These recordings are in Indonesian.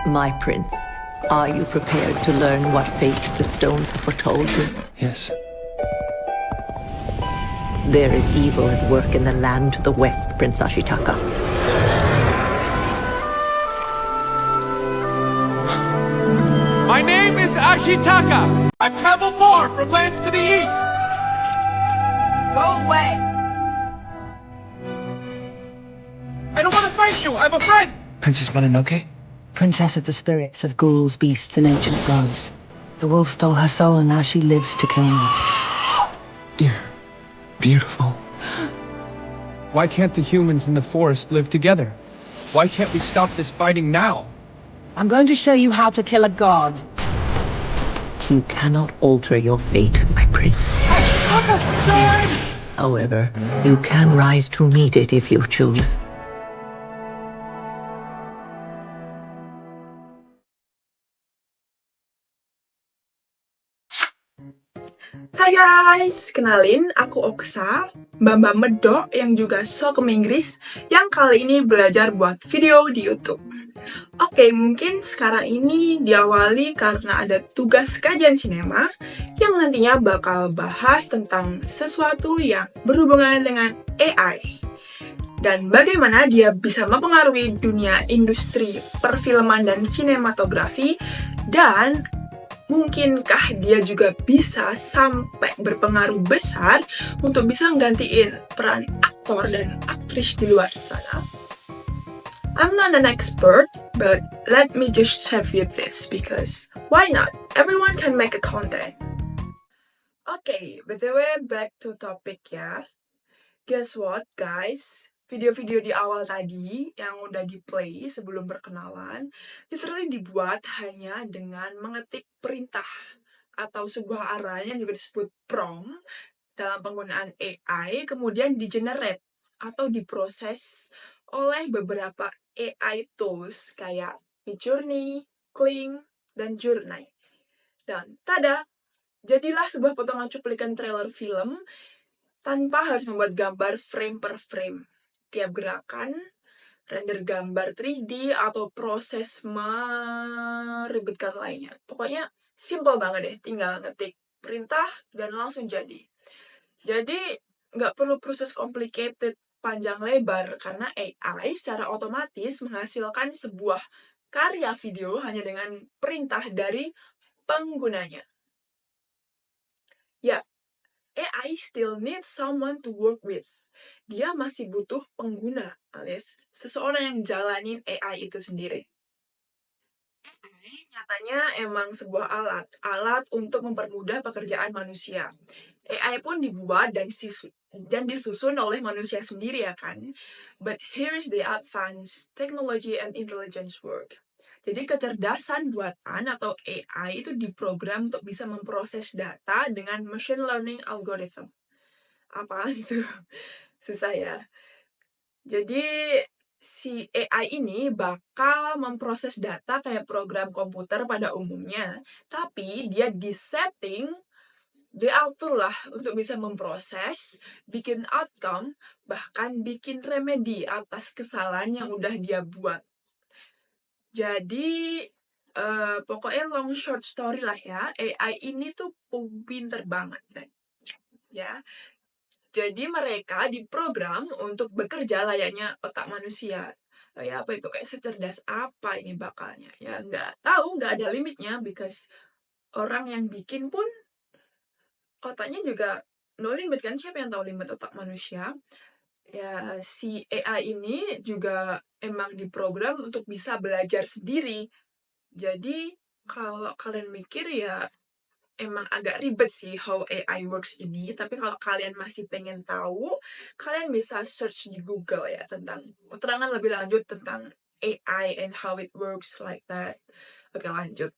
My prince, are you prepared to learn what fate the stones have foretold you? Yes. There is evil at work in the land to the west, Prince Ashitaka. My name is Ashitaka. I've traveled far from lands to the east. Go away. I don't want to fight you. I'm a friend. Princess Mononoke? Princess of the spirits of ghouls, beasts, and ancient gods. The wolf stole her soul and now she lives to kill me. You're beautiful. Why can't the humans in the forest live together? Why can't we stop this fighting now? I'm going to show you how to kill a god. You cannot alter your fate, my prince. Ashitaka, son! However, you can rise to meet it if you choose. Hai guys, kenalin aku Oksa, mbak-mbak medok yang juga sok Inggris yang kali ini belajar buat video di YouTube. Oke, mungkin sekarang ini diawali karena ada tugas kajian sinema yang nantinya bakal bahas tentang sesuatu yang berhubungan dengan AI dan bagaimana dia bisa mempengaruhi dunia industri perfilman dan sinematografi, dan mungkinkah dia juga bisa sampai berpengaruh besar untuk bisa menggantiin peran aktor dan aktris di luar sana? I'm not an expert, but let me just share with this because why not? Everyone can make a content. Okay, btw back to topic ya. Guess what guys? Video-video di awal tadi yang udah di-play sebelum perkenalan literally dibuat hanya dengan mengetik perintah atau sebuah array yang juga disebut prompt dalam penggunaan AI, kemudian di-generate atau diproses oleh beberapa AI tools kayak Midjourney, Kling, dan Journey. Dan tada, jadilah sebuah potongan cuplikan trailer film tanpa harus membuat gambar frame per frame. Tiap gerakan, render gambar 3D, atau proses meribetkan lainnya. Pokoknya simple banget deh, tinggal ngetik perintah dan langsung jadi. Jadi nggak perlu proses complicated panjang lebar karena AI secara otomatis menghasilkan sebuah karya video hanya dengan perintah dari penggunanya. Ya, AI still needs someone to work with. Dia masih butuh pengguna alias seseorang yang jalanin AI itu sendiri. AI nyatanya emang sebuah alat untuk mempermudah pekerjaan manusia. AI pun dibuat dan disusun oleh manusia sendiri ya kan. But here is the advanced technology and intelligence work. Jadi kecerdasan buatan atau AI itu diprogram untuk bisa memproses data dengan machine learning algorithm. Apaan itu? Susah ya. Jadi si AI ini bakal memproses data kayak program komputer pada umumnya, tapi dia disetting, diatur lah untuk bisa memproses, bikin outcome, bahkan bikin remedi atas kesalahan yang udah dia buat. Jadi pokoknya long short story lah ya, AI ini tuh pinter banget ya. Jadi mereka diprogram untuk bekerja layaknya otak manusia. Ya apa itu, kayak secerdas apa ini bakalnya? Ya nggak tahu, nggak ada limitnya, because orang yang bikin pun otaknya juga no limit kan, siapa yang tahu limit otak manusia? Ya si AI ini juga emang diprogram untuk bisa belajar sendiri. Jadi kalau kalian mikir ya emang agak ribet sih how AI works ini, tapi kalau kalian masih pengen tahu, kalian bisa search di Google ya tentang keterangan lebih lanjut tentang AI and how it works like that. Oke, lanjut.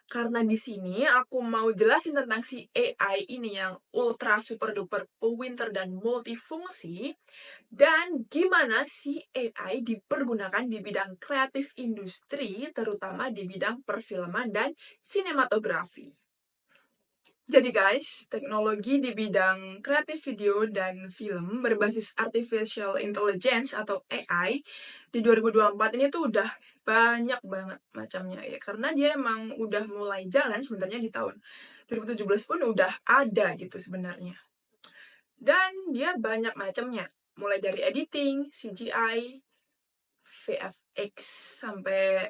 Karena di sini aku mau jelasin tentang si AI ini yang ultra super duper pinter dan multifungsi, dan gimana si AI dipergunakan di bidang kreatif industri, terutama di bidang perfilman dan sinematografi. Jadi guys, teknologi di bidang kreatif video dan film berbasis Artificial Intelligence atau AI di 2024 ini tuh udah banyak banget macamnya ya. Karena dia emang udah mulai jalan sebenarnya di tahun 2017 pun udah ada gitu sebenarnya. Dan dia banyak macamnya, mulai dari editing, CGI, VFX, sampai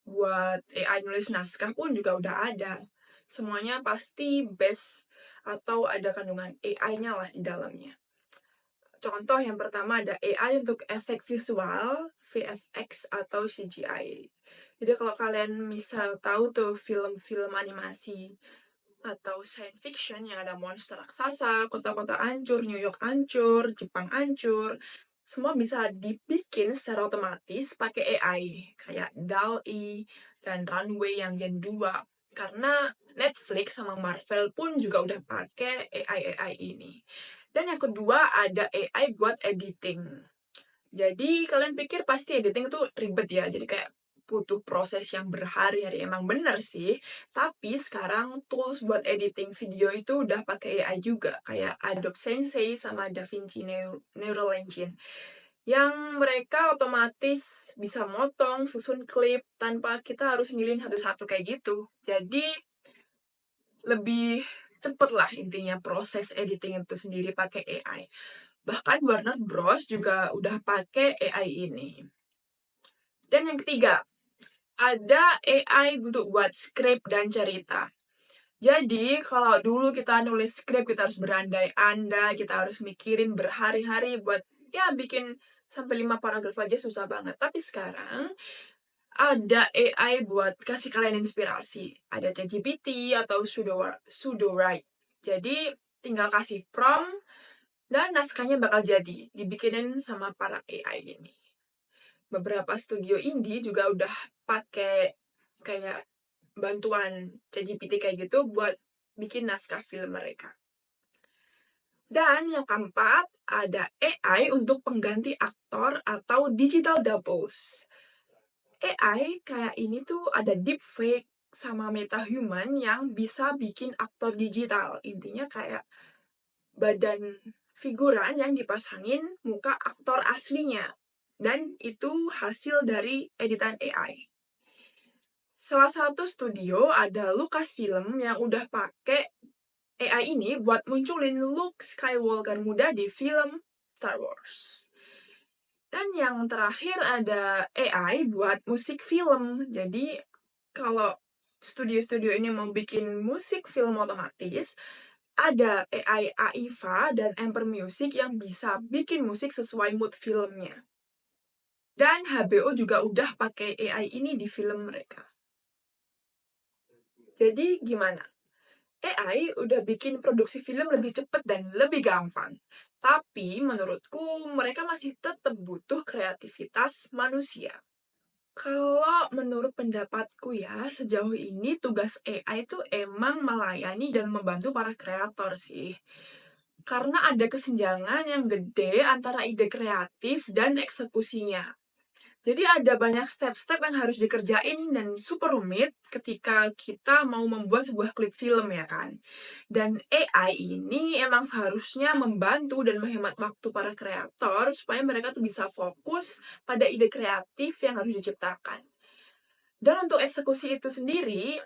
buat AI nulis naskah pun juga udah ada. Semuanya pasti base atau ada kandungan AI-nya lah di dalamnya. Contoh yang pertama ada AI untuk efek visual, VFX atau CGI. Jadi kalau kalian misal tahu tuh film-film animasi atau science fiction yang ada monster raksasa, kota-kota hancur, New York hancur, Jepang hancur, semua bisa dibikin secara otomatis pakai AI kayak DALL-E dan Runway yang Gen 2. Karena Netflix sama Marvel pun juga udah pakai AI ini. Dan yang kedua ada AI buat editing. Jadi kalian pikir pasti editing itu ribet ya, jadi kayak butuh proses yang berhari-hari. Emang bener sih, tapi sekarang tools buat editing video itu udah pakai AI juga, kayak Adobe Sensei sama DaVinci Neural Engine, yang mereka otomatis bisa motong, susun klip tanpa kita harus milih satu-satu kayak gitu. Jadi lebih cepet lah intinya proses editing itu sendiri pakai AI. Bahkan Warner Bros juga udah pakai AI ini. Dan yang ketiga, ada AI untuk buat skrip dan cerita. Jadi, kalau dulu kita nulis skrip, kita harus berandai-andai, kita harus mikirin berhari-hari buat ya bikin sampai 5 paragraf aja susah banget. Tapi sekarang ada AI buat kasih kalian inspirasi. Ada ChatGPT atau Sudowrite. Jadi, tinggal kasih prompt dan naskahnya bakal jadi dibikinin sama para AI ini. Beberapa studio indie juga udah pakai kayak bantuan ChatGPT kayak gitu buat bikin naskah film mereka. Dan yang keempat, ada AI untuk pengganti aktor atau digital doubles. AI kayak ini tuh ada deepfake sama metahuman yang bisa bikin aktor digital. Intinya kayak badan figuran yang dipasangin muka aktor aslinya. Dan itu hasil dari editan AI. Salah satu studio ada Lucasfilm yang udah pakai AI ini buat munculin Luke Skywalker muda di film Star Wars. Dan yang terakhir ada AI buat musik film. Jadi kalau studio-studio ini mau bikin musik film otomatis, ada AI Aiva dan Amper Music yang bisa bikin musik sesuai mood filmnya. Dan HBO juga udah pakai AI ini di film mereka. Jadi gimana? AI udah bikin produksi film lebih cepat dan lebih gampang. Tapi menurutku mereka masih tetap butuh kreativitas manusia. Kalau menurut pendapatku ya, sejauh ini tugas AI itu emang melayani dan membantu para kreator sih. Karena ada kesenjangan yang gede antara ide kreatif dan eksekusinya. Jadi ada banyak step-step yang harus dikerjain dan super rumit ketika kita mau membuat sebuah klip film ya kan. Dan AI ini emang seharusnya membantu dan menghemat waktu para kreator supaya mereka tuh bisa fokus pada ide kreatif yang harus diciptakan. Dan untuk eksekusi itu sendiri,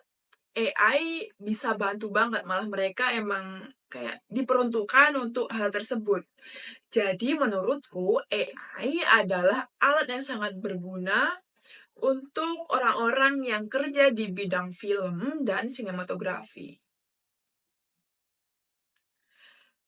AI bisa bantu banget, malah mereka emang kayak diperuntukkan untuk hal tersebut. Jadi menurutku AI adalah alat yang sangat berguna untuk orang-orang yang kerja di bidang film dan sinematografi.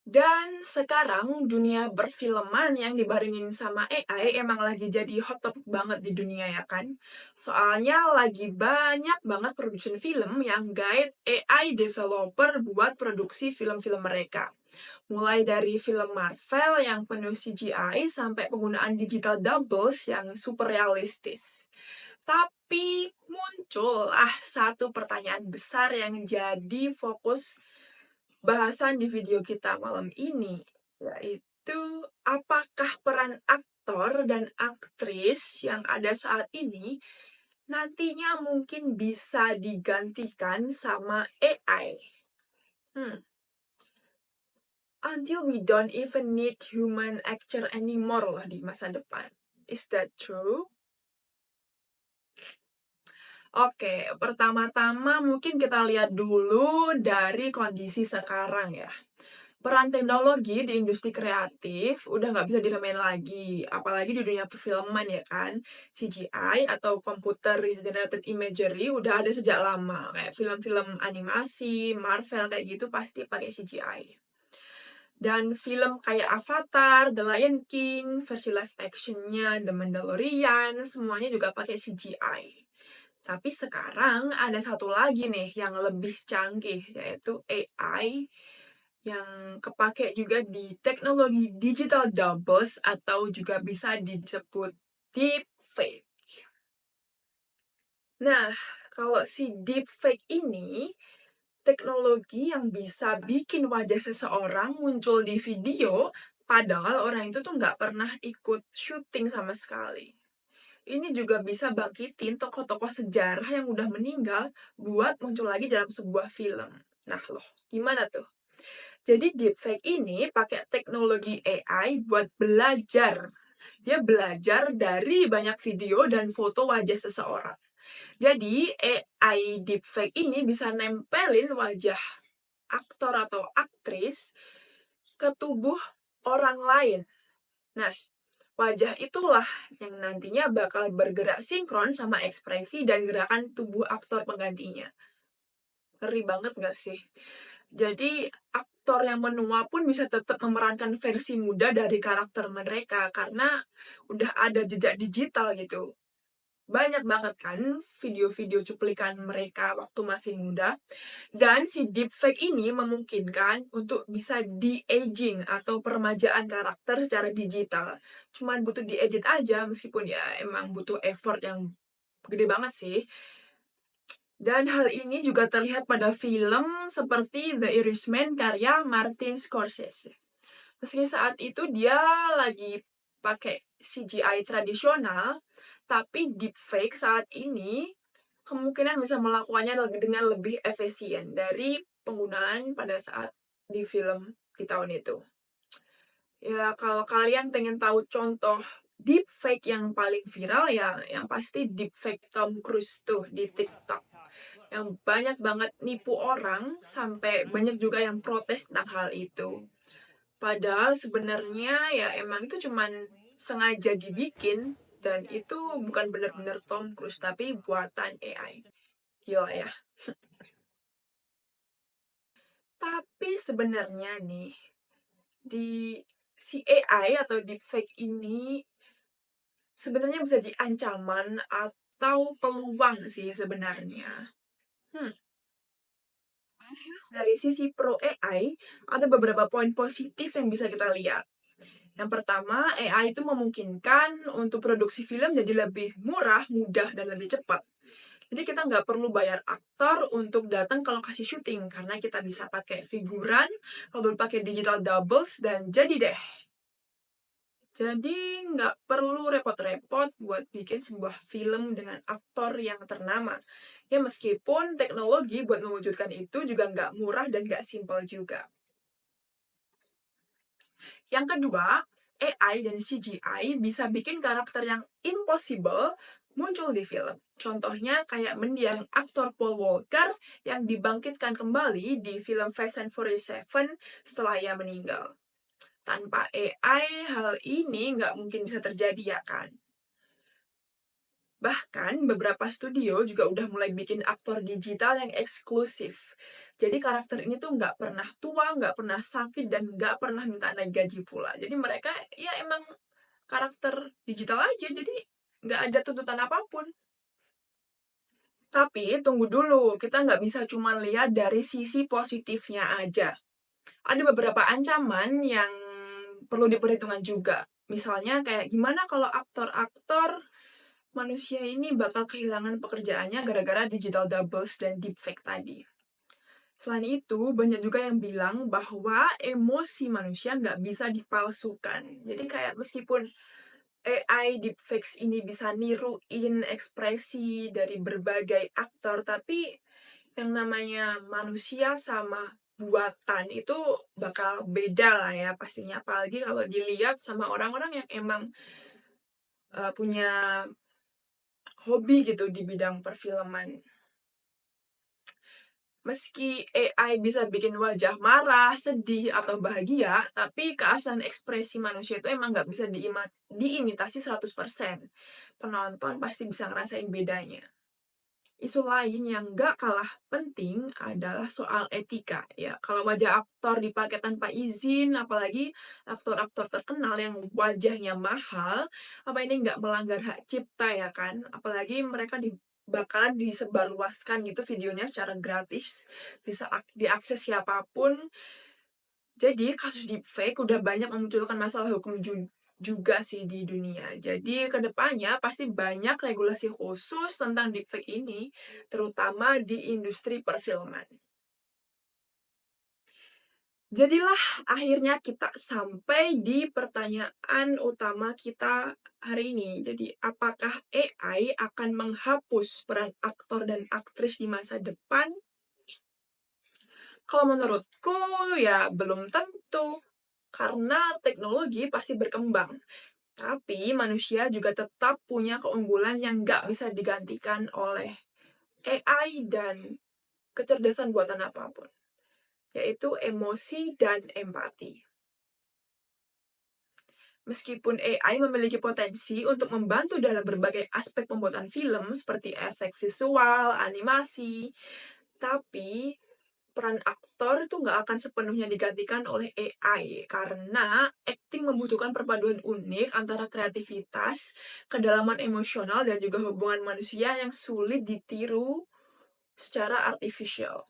Dan sekarang dunia perfilman yang dibarengin sama AI emang lagi jadi hot topic banget di dunia ya kan. Soalnya lagi banyak banget produsen film yang guide AI developer buat produksi film-film mereka. Mulai dari film Marvel yang penuh CGI sampai penggunaan digital doubles yang super realistis. Tapi muncullah satu pertanyaan besar yang jadi fokus bahasan di video kita malam ini, yaitu apakah peran aktor dan aktris yang ada saat ini nantinya mungkin bisa digantikan sama AI? Until we don't even need human actor anymore lah di masa depan. Is that true? Oke, pertama-tama mungkin kita lihat dulu dari kondisi sekarang ya. Peran teknologi di industri kreatif udah nggak bisa diremehin lagi, apalagi di dunia perfilman ya kan. CGI atau Computer Generated Imagery udah ada sejak lama, kayak film-film animasi, Marvel kayak gitu pasti pakai CGI. Dan film kayak Avatar, The Lion King, versi live actionnya The Mandalorian, semuanya juga pakai CGI. Tapi sekarang ada satu lagi nih yang lebih canggih, yaitu AI yang kepake juga di teknologi digital doubles atau juga bisa disebut deepfake. Nah, kalau si deepfake ini teknologi yang bisa bikin wajah seseorang muncul di video, padahal orang itu tuh nggak pernah ikut syuting sama sekali. Ini juga bisa bangkitin tokoh-tokoh sejarah yang udah meninggal buat muncul lagi dalam sebuah film. Nah loh, gimana tuh? Jadi deepfake ini pakai teknologi AI buat belajar. Dia belajar dari banyak video dan foto wajah seseorang. Jadi AI deepfake ini bisa nempelin wajah aktor atau aktris ke tubuh orang lain. Nah, wajah itulah yang nantinya bakal bergerak sinkron sama ekspresi dan gerakan tubuh aktor penggantinya. Ngeri banget gak sih? Jadi aktor yang menua pun bisa tetap memerankan versi muda dari karakter mereka karena udah ada jejak digital gitu. Banyak banget kan video-video cuplikan mereka waktu masih muda. Dan si deepfake ini memungkinkan untuk bisa de-aging atau peremajaan karakter secara digital. Cuman butuh diedit aja meskipun ya emang butuh effort yang gede banget sih. Dan hal ini juga terlihat pada film seperti The Irishman karya Martin Scorsese. Meski saat itu dia lagi pakai CGI tradisional, tapi deepfake saat ini kemungkinan bisa melakukannya dengan lebih efisien dari penggunaan pada saat di film di tahun itu. Ya, kalau kalian pengen tahu contoh deepfake yang paling viral ya, yang pasti deepfake Tom Cruise tuh di TikTok. Yang banyak banget nipu orang, sampai banyak juga yang protes tentang hal itu. Padahal sebenarnya ya emang itu cuman sengaja dibikin dan itu bukan benar-benar Tom Cruise tapi buatan AI. Gila ya. Tapi sebenarnya nih di si AI atau deepfake ini sebenarnya bisa jadi ancaman atau peluang sih sebenarnya. Dari sisi pro AI, ada beberapa poin positif yang bisa kita lihat. Yang pertama, AI itu memungkinkan untuk produksi film jadi lebih murah, mudah, dan lebih cepat. Jadi kita nggak perlu bayar aktor untuk datang ke lokasi syuting, karena kita bisa pakai figuran, lalu pakai digital doubles, dan jadi deh. Jadi nggak perlu repot-repot buat bikin sebuah film dengan aktor yang ternama. Ya meskipun teknologi buat mewujudkan itu juga nggak murah dan nggak simpel juga. Yang kedua, AI dan CGI bisa bikin karakter yang impossible muncul di film. Contohnya kayak mendiang aktor Paul Walker yang dibangkitkan kembali di film Fast and Furious 7 setelah ia meninggal. Tanpa AI, hal ini nggak mungkin bisa terjadi ya kan? Bahkan beberapa studio juga udah mulai bikin aktor digital yang eksklusif. Jadi karakter ini tuh nggak pernah tua, nggak pernah sakit, dan nggak pernah minta naik gaji pula. Jadi mereka ya emang karakter digital aja, jadi nggak ada tuntutan apapun. Tapi tunggu dulu, kita nggak bisa cuma lihat dari sisi positifnya aja. Ada beberapa ancaman yang perlu diperhitungkan juga. Misalnya kayak gimana kalau aktor-aktor manusia ini bakal kehilangan pekerjaannya gara-gara digital doubles dan deepfake tadi. Selain itu, banyak juga yang bilang bahwa emosi manusia nggak bisa dipalsukan. Jadi kayak meskipun AI deepfakes ini bisa niruin ekspresi dari berbagai aktor, tapi yang namanya manusia sama buatan itu bakal beda lah ya pastinya. Apalagi kalau dilihat sama orang-orang yang emang punya hobi gitu di bidang perfilman. Meski AI bisa bikin wajah marah, sedih, atau bahagia, tapi keaslian ekspresi manusia itu emang nggak bisa diimitasi 100%. Penonton pasti bisa ngerasain bedanya. Isu lain yang nggak kalah penting adalah soal etika. Ya, kalau wajah aktor dipakai tanpa izin, apalagi aktor-aktor terkenal yang wajahnya mahal, apa ini nggak melanggar hak cipta ya kan? Apalagi mereka bakalan disebarluaskan gitu videonya secara gratis, bisa diakses siapapun. Jadi kasus deepfake udah banyak memunculkan masalah hukum juga sih di dunia. Jadi kedepannya pasti banyak regulasi khusus tentang deepfake ini, terutama di industri perfilman. Jadilah akhirnya kita sampai di pertanyaan utama kita hari ini. Jadi, apakah AI akan menghapus peran aktor dan aktris di masa depan? Kalau menurutku ya belum tentu. Karena teknologi pasti berkembang. Tapi manusia juga tetap punya keunggulan yang nggak bisa digantikan oleh AI dan kecerdasan buatan apapun, yaitu emosi dan empati. Meskipun AI memiliki potensi untuk membantu dalam berbagai aspek pembuatan film seperti efek visual, animasi, tapi peran aktor itu nggak akan sepenuhnya digantikan oleh AI karena acting membutuhkan perpaduan unik antara kreativitas, kedalaman emosional, dan juga hubungan manusia yang sulit ditiru secara artificial.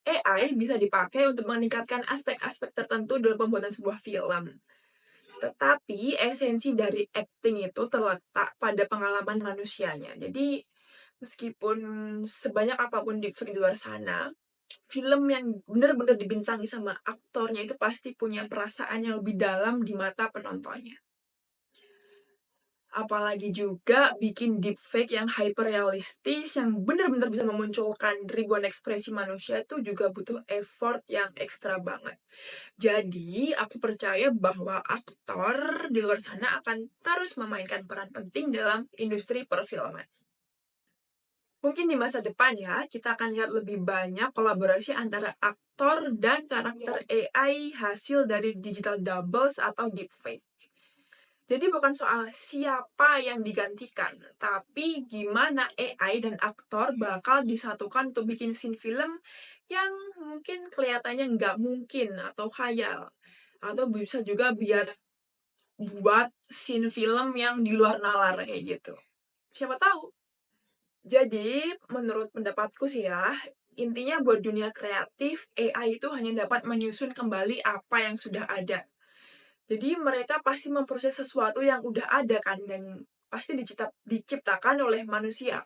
AI bisa dipakai untuk meningkatkan aspek-aspek tertentu dalam pembuatan sebuah film. Tetapi esensi dari acting itu terletak pada pengalaman manusianya. Jadi, meskipun sebanyak apapun deepfake di luar sana, film yang benar-benar dibintangi sama aktornya itu pasti punya perasaan yang lebih dalam di mata penontonnya. Apalagi juga bikin deepfake yang hyperrealistis, yang benar-benar bisa memunculkan ribuan ekspresi manusia itu juga butuh effort yang ekstra banget. Jadi, aku percaya bahwa aktor di luar sana akan terus memainkan peran penting dalam industri perfilman. Mungkin di masa depan ya, kita akan lihat lebih banyak kolaborasi antara aktor dan karakter AI hasil dari digital doubles atau deepfake. Jadi bukan soal siapa yang digantikan, tapi gimana AI dan aktor bakal disatukan untuk bikin scene film yang mungkin kelihatannya nggak mungkin atau khayal. Atau bisa juga buat scene film yang di luar nalar kayak gitu. Siapa tahu. Jadi, menurut pendapatku sih ya, intinya buat dunia kreatif, AI itu hanya dapat menyusun kembali apa yang sudah ada. Jadi mereka pasti memproses sesuatu yang udah ada kan, dan pasti diciptakan oleh manusia.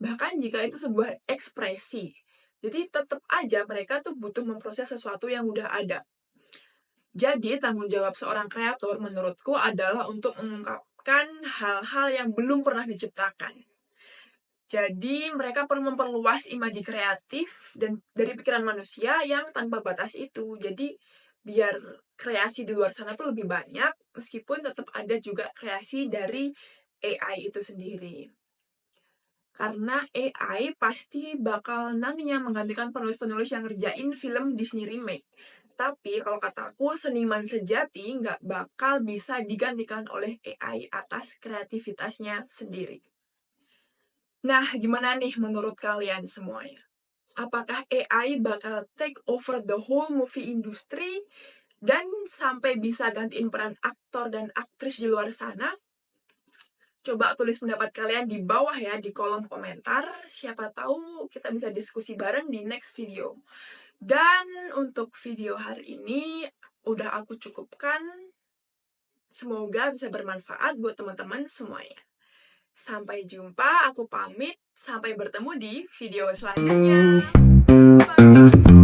Bahkan jika itu sebuah ekspresi. Jadi tetap aja mereka tuh butuh memproses sesuatu yang udah ada. Jadi tanggung jawab seorang kreator menurutku adalah untuk mengungkapkan hal-hal yang belum pernah diciptakan. Jadi mereka perlu memperluas imaji kreatif dan dari pikiran manusia yang tanpa batas itu. Jadi biar kreasi di luar sana tuh lebih banyak, meskipun tetap ada juga kreasi dari AI itu sendiri. Karena AI pasti bakal nantinya menggantikan penulis-penulis yang ngerjain film Disney remake. Tapi kalau kataku, seniman sejati nggak bakal bisa digantikan oleh AI atas kreativitasnya sendiri. Nah, gimana nih menurut kalian semuanya? Apakah AI bakal take over the whole movie industry dan sampai bisa gantiin peran aktor dan aktris di luar sana? Coba tulis pendapat kalian di bawah ya, di kolom komentar. Siapa tahu kita bisa diskusi bareng di next video. Dan untuk video hari ini, udah aku cukupkan. Semoga bisa bermanfaat buat teman-teman semuanya. Sampai jumpa, aku pamit. Sampai bertemu di video selanjutnya. Bye.